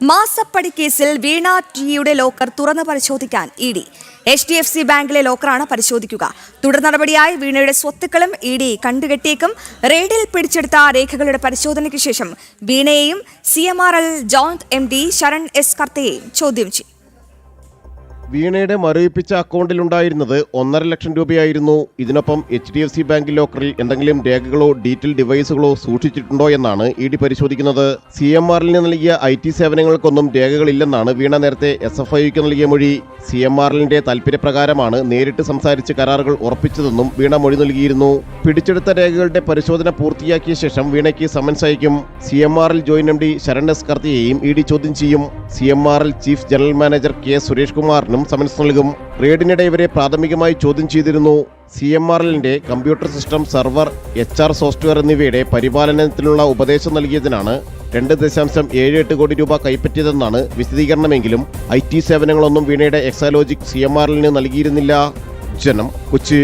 മാസപ്പടി കേസിൽ വീണ ടിയുടെ ലോക്കർ തുറന്ന് പരിശോധിക്കാൻ ഇഡി. HDFC ബാങ്കിലെ ലോക്കറാണ് പരിശോധിക്കുക. തുടർ നടപടിയായി വീണയുടെ സ്വത്തുക്കളും ഇഡി കണ്ടുകെട്ടിയേക്കും. റെയ്ഡിൽ പിടിച്ചെടുത്ത രേഖകളുടെ പരിശോധനയ്ക്ക് ശേഷം വീണയെയും CMRL joint MD Sharan S കർത്തയെയും ചോദ്യം ചെയ്യും. വീണയുടെ മരവിപ്പിച്ച അക്കൗണ്ടിലുണ്ടായിരുന്നത് 1.5 ലക്ഷം രൂപയായിരുന്നു. ഇതിനൊപ്പം HDFC ബാങ്ക് ലോക്കറിൽ എന്തെങ്കിലും രേഖകളോ ഡീറ്റെയിൽ ഡിവൈസുകളോ സൂക്ഷിച്ചിട്ടുണ്ടോ എന്നാണ് ഇഡി പരിശോധിക്കുന്നത്. CMRLന് നൽകിയ IT സേവനങ്ങൾക്കൊന്നും രേഖകളില്ലെന്നാണ് വീണ നേരത്തെ SFIക്ക് നൽകിയ മൊഴി. CMRLന്റെ താൽപര്യപ്രകാരമാണ് നേരിട്ട് സംസാരിച്ച് കരാറുകൾ ഉറപ്പിച്ചതെന്നും വീണ മൊഴി നൽകിയിരുന്നു. പിടിച്ചെടുത്ത രേഖകളുടെ പരിശോധന പൂർത്തിയാക്കിയ ശേഷം വീണയ്ക്ക് സമൻസ് അയക്കും. CMRL joint MD Sharan S കർത്തയെയും ഇഡി ചോദ്യം ചെയ്യും. CMRL chief general manager K Suresh കുമാറിനും സമൻസ് നൽകും. റെയ്ഡിനിടെ ഇവരെ പ്രാഥമികമായി ചോദ്യം ചെയ്തിരുന്നു. CMRLന്റെ computer system, server, HR software എന്നിവയുടെ പരിപാലനത്തിനുള്ള ഉപദേശം നൽകിയതിനാണ് 2.78 കോടി രൂപ കൈപ്പറ്റിയതെന്നാണ് വിശദീകരണമെങ്കിലും IT സേവനങ്ങളൊന്നും വീണയുടെ എക്സാലോജിക് CMRLന് നൽകിയിരുന്നില്ല. ജനം, കൊച്ചി.